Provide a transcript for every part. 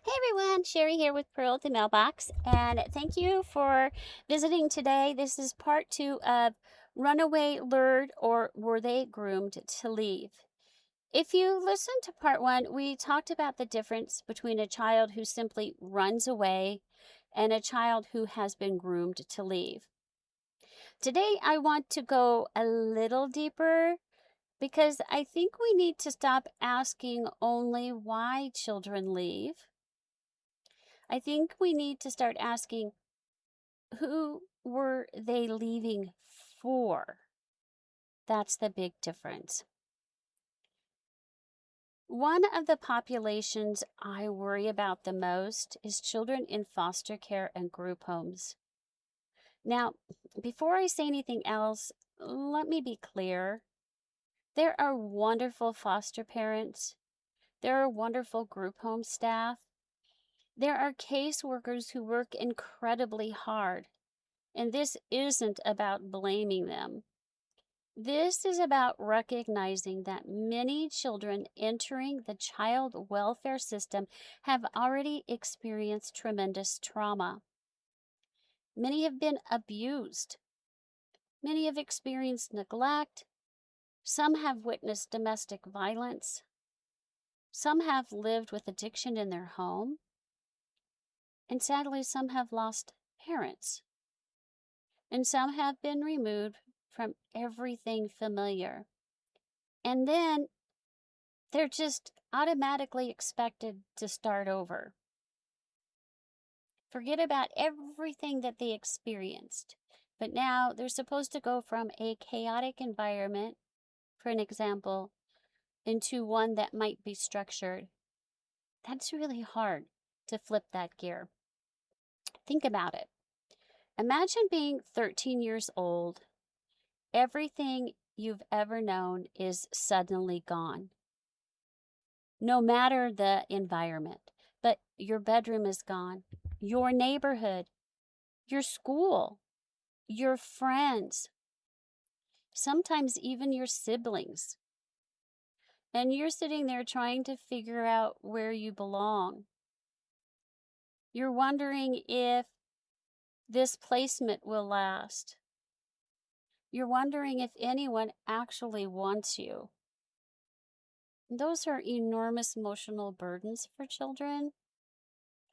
Hey everyone, Sherry here with Pearl at the Mailbox, and thank you for visiting today. This is part two of Runaway Lured or Were They Groomed to Leave? If you listened to part one, we talked about the difference between a child who simply runs away and a child who has been groomed to leave. Today, I want to go a little deeper because I think we need to stop asking only why children leave. I think we need to start asking, who were they leaving for? That's the big difference. One of the populations I worry about the most is children in foster care and group homes. Now, before I say anything else, let me be clear. There are wonderful foster parents. There are wonderful group home staff. There are caseworkers who work incredibly hard. And this isn't about blaming them. This is about recognizing that many children entering the child welfare system have already experienced tremendous trauma. Many have been abused. Many have experienced neglect. Some have witnessed domestic violence. Some have lived with addiction in their home. And sadly, some have lost parents. And some have been removed from everything familiar. And then they're just automatically expected to start over. Forget about everything that they experienced. But now they're supposed to go from a chaotic environment, for an example, into one that might be structured. That's really hard to flip that gear. Think about it. Imagine being 13 years old. Everything you've ever known is suddenly gone. No matter the environment, but your bedroom is gone, your neighborhood, your school, your friends, sometimes even your siblings. And you're sitting there trying to figure out where you belong. You're wondering if this placement will last. You're wondering if anyone actually wants you. Those are enormous emotional burdens for children,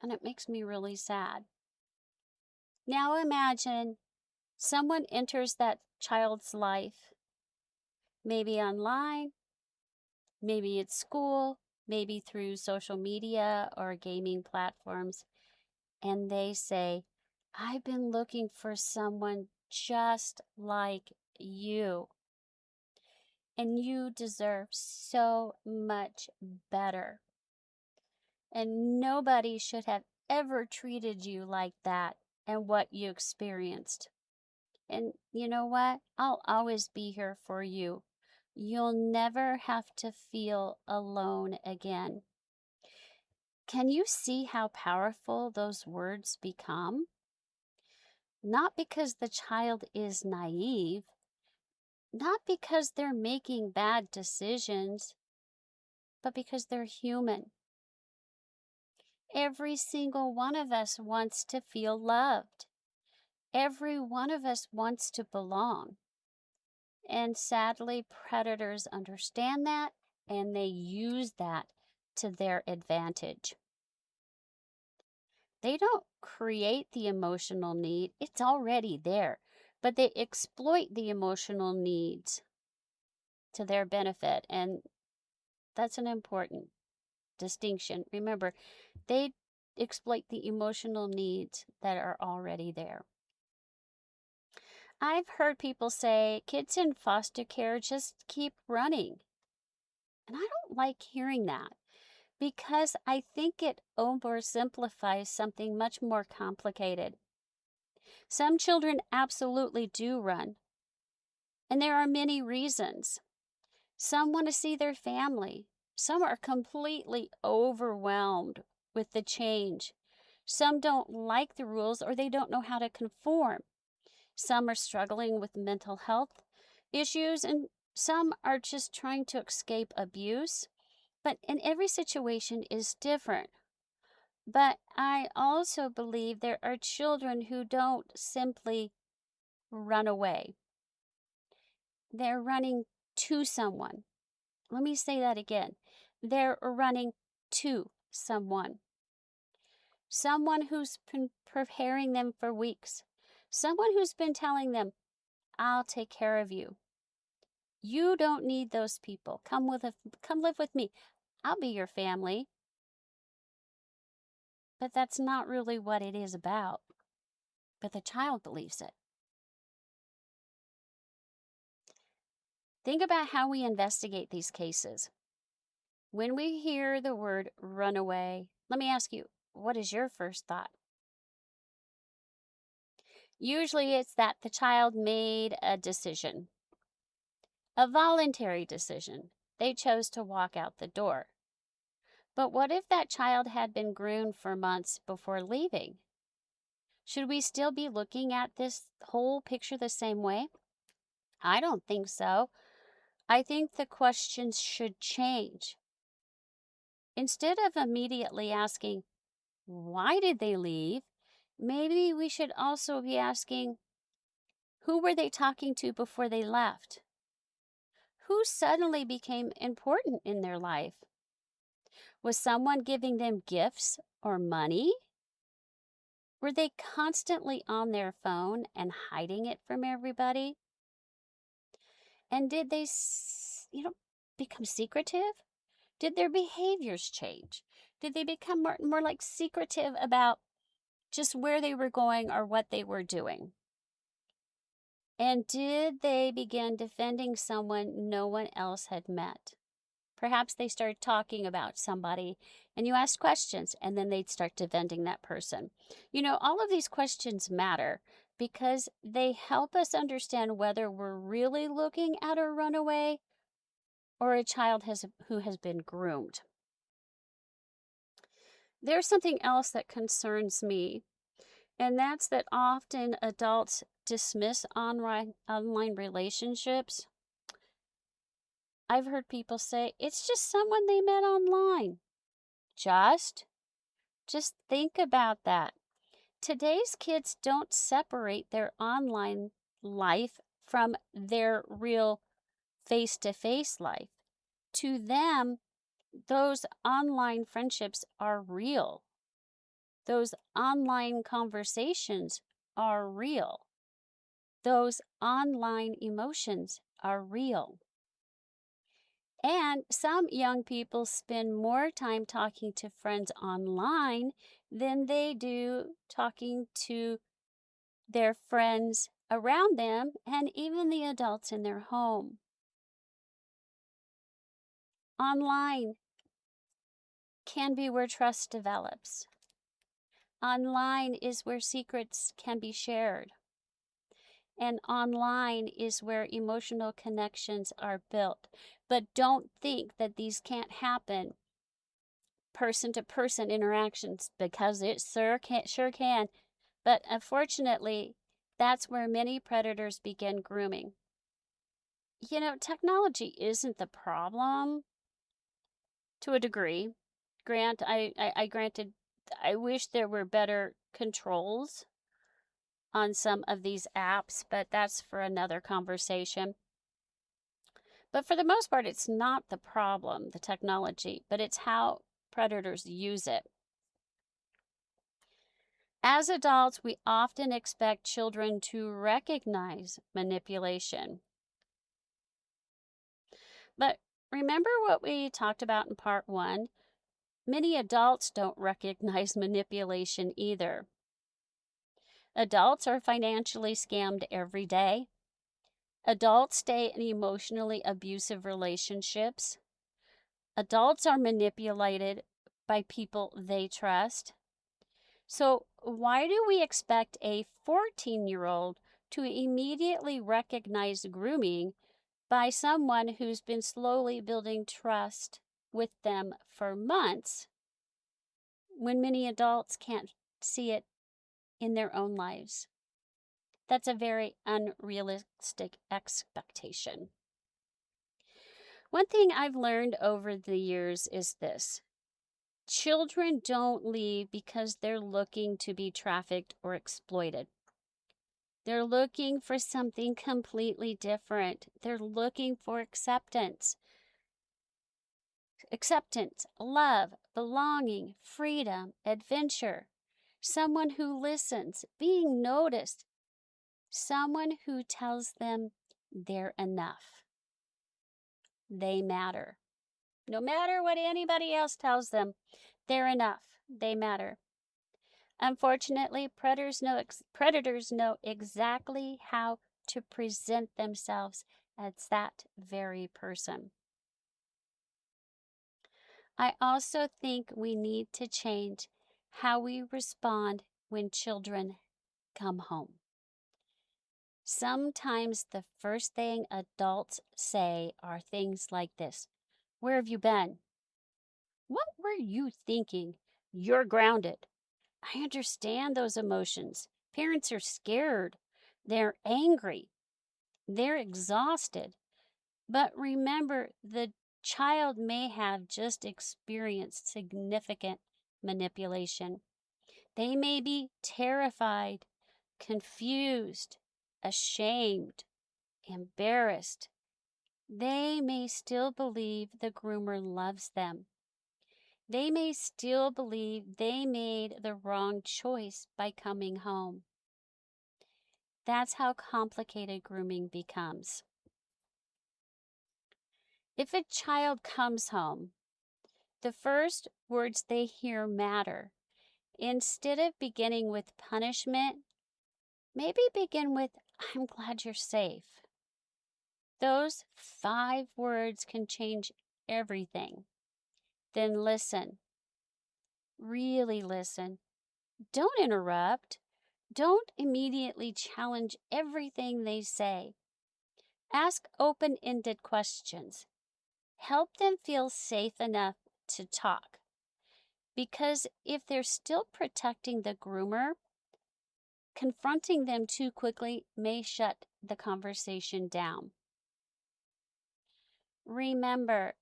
and it makes me really sad. Now imagine someone enters that child's life, maybe online, maybe at school, maybe through social media or gaming platforms, and they say, I've been looking for someone just like you, and you deserve so much better. And nobody should have ever treated you like that and what you experienced. And you know what? I'll always be here for you. You'll never have to feel alone again. Can you see how powerful those words become? Not because the child is naive, not because they're making bad decisions, but because they're human. Every single one of us wants to feel loved. Every one of us wants to belong. And sadly, predators understand that and they use that to their advantage. They don't create the emotional need, it's already there, but they exploit the emotional needs to their benefit. And that's an important distinction. Remember, they exploit the emotional needs that are already there. I've heard people say kids in foster care just keep running. And I don't like hearing that because I think it oversimplifies something much more complicated. Some children absolutely do run, and there are many reasons. Some want to see their family. Some are completely overwhelmed with the change. Some don't like the rules or they don't know how to conform. Some are struggling with mental health issues, and some are just trying to escape abuse. But in every situation is different. But I also believe there are children who don't simply run away, they're running to someone. Let me say that again. They're running to someone who's been preparing them for weeks, someone who's been telling them, I'll take care of you. You don't need those people. Come live with me. I'll be your family. But that's not really what it is about. But the child believes it. Think about how we investigate these cases. When we hear the word runaway, let me ask you, what is your first thought? Usually it's that the child made a decision, a voluntary decision. They chose to walk out the door. But what if that child had been groomed for months before leaving? Should we still be looking at this whole picture the same way? I don't think so. I think the questions should change. Instead of immediately asking, why did they leave? Maybe we should also be asking, who were they talking to before they left? Who suddenly became important in their life? Was someone giving them gifts or money? Were they constantly on their phone and hiding it from everybody? And did they, become secretive? Did their behaviors change? Did they become more like secretive about just where they were going or what they were doing? And did they begin defending someone no one else had met? Perhaps they started talking about somebody and you asked questions and then they'd start defending that person. All of these questions matter because they help us understand whether we're really looking at a runaway or a child who has been groomed. There's something else that concerns me, and that's that often adults dismiss online relationships. I've heard people say, it's just someone they met online. Just think about that. Today's kids don't separate their online life from their real face-to-face life. To them, those online friendships are real. Those online conversations are real. Those online emotions are real. And some young people spend more time talking to friends online than they do talking to their friends around them and even the adults in their home. Online can be where trust develops. Online is where secrets can be shared. And online is where emotional connections are built. But don't think that these can't happen person to person interactions, because it sure can. But unfortunately, that's where many predators begin grooming. Technology isn't the problem to a degree. Granted, I wish there were better controls on some of these apps, but that's for another conversation. But for the most part, it's not the problem, the technology, but it's how predators use it. As adults, we often expect children to recognize manipulation. But remember what we talked about in part 1? Many adults don't recognize manipulation either. Adults are financially scammed every day. Adults stay in emotionally abusive relationships. Adults are manipulated by people they trust. So, why do we expect a 14-year-old to immediately recognize grooming by someone who's been slowly building trust with them for months when many adults can't see it in their own lives? That's a very unrealistic expectation. One thing I've learned over the years is this: Children don't leave because they're looking to be trafficked or exploited. They're looking for something completely different. They're looking for acceptance. Acceptance, love, belonging, freedom, adventure. Someone who listens, being noticed. Someone who tells them they're enough. They matter. No matter what anybody else tells them, they're enough. They matter. Unfortunately, predators know exactly how to present themselves as that very person. I also think we need to change how we respond when children come home. Sometimes the first thing adults say are things like this: "Where have you been? What were you thinking? You're grounded." I understand those emotions. Parents are scared. They're angry. They're exhausted. But remember, the child may have just experienced significant manipulation. They may be terrified, confused, ashamed, embarrassed. They may still believe the groomer loves them. They may still believe they made the wrong choice by coming home. That's how complicated grooming becomes. If a child comes home, the first words they hear matter. Instead of beginning with punishment, maybe begin with, "I'm glad you're safe." Those 5 words can change everything. Then listen. Really listen. Don't interrupt. Don't immediately challenge everything they say. Ask open-ended questions. Help them feel safe enough to talk. Because if they're still protecting the groomer, confronting them too quickly may shut the conversation down. Remember,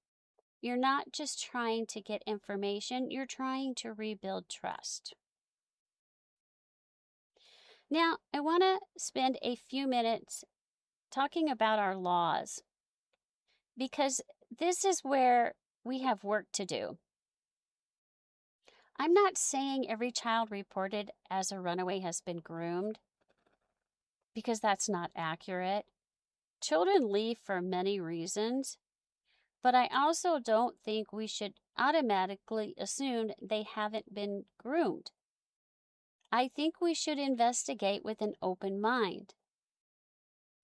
you're not just trying to get information, you're trying to rebuild trust. Now, I want to spend a few minutes talking about our laws, because this is where we have work to do. I'm not saying every child reported as a runaway has been groomed, because that's not accurate. Children leave for many reasons, but I also don't think we should automatically assume they haven't been groomed. I think we should investigate with an open mind.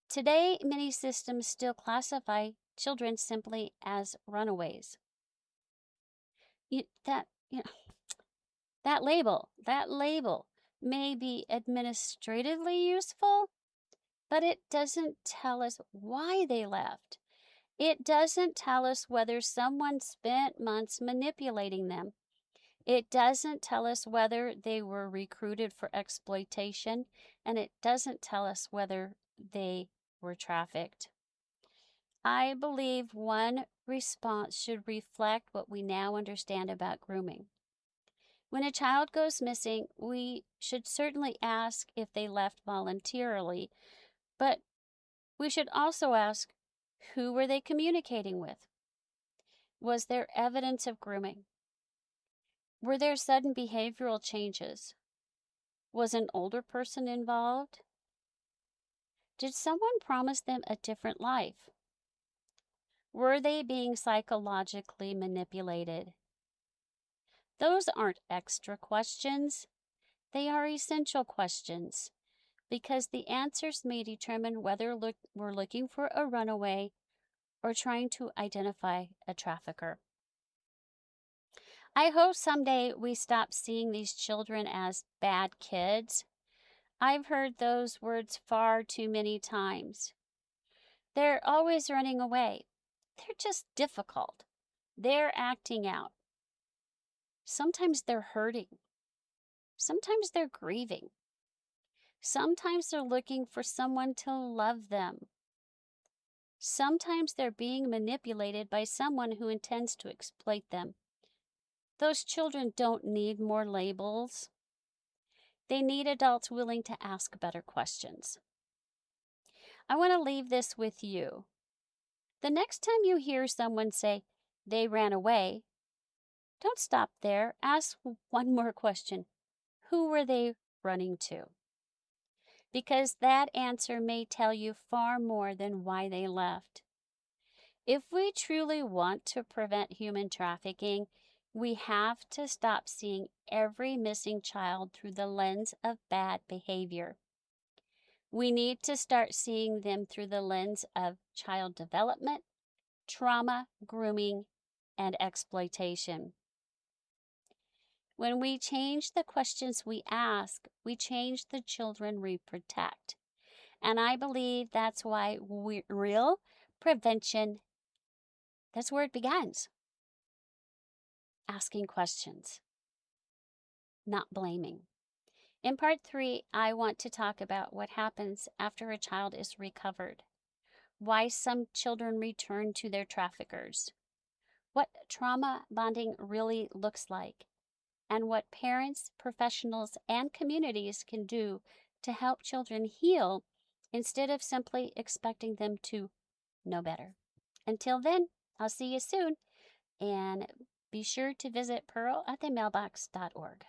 Today, many systems still classify children simply as runaways. That label may be administratively useful, but it doesn't tell us why they left. It doesn't tell us whether someone spent months manipulating them. It doesn't tell us whether they were recruited for exploitation, and it doesn't tell us whether they were trafficked. I believe one response should reflect what we now understand about grooming. When a child goes missing, we should certainly ask if they left voluntarily, but we should also ask, who were they communicating with? Was there evidence of grooming? Were there sudden behavioral changes? Was an older person involved? Did someone promise them a different life? Were they being psychologically manipulated? Those aren't extra questions. They are essential questions, because the answers may determine whether we're looking for a runaway or trying to identify a trafficker. I hope someday we stop seeing these children as bad kids. I've heard those words far too many times. They're always running away. They're just difficult. They're acting out. Sometimes they're hurting. Sometimes they're grieving. Sometimes they're looking for someone to love them. Sometimes they're being manipulated by someone who intends to exploit them. Those children don't need more labels. They need adults willing to ask better questions. I want to leave this with you. The next time you hear someone say they ran away, don't stop there. Ask one more question. Who were they running to? Because that answer may tell you far more than why they left. If we truly want to prevent human trafficking, we have to stop seeing every missing child through the lens of bad behavior. We need to start seeing them through the lens of child development, trauma, grooming, and exploitation. When we change the questions we ask, we change the children we protect. And I believe that's why real prevention, that's where it begins. Asking questions, not blaming. In part 3, I want to talk about what happens after a child is recovered, why some children return to their traffickers, what trauma bonding really looks like, and what parents, professionals, and communities can do to help children heal instead of simply expecting them to know better. Until then, I'll see you soon, and be sure to visit pearl@themailbox.org.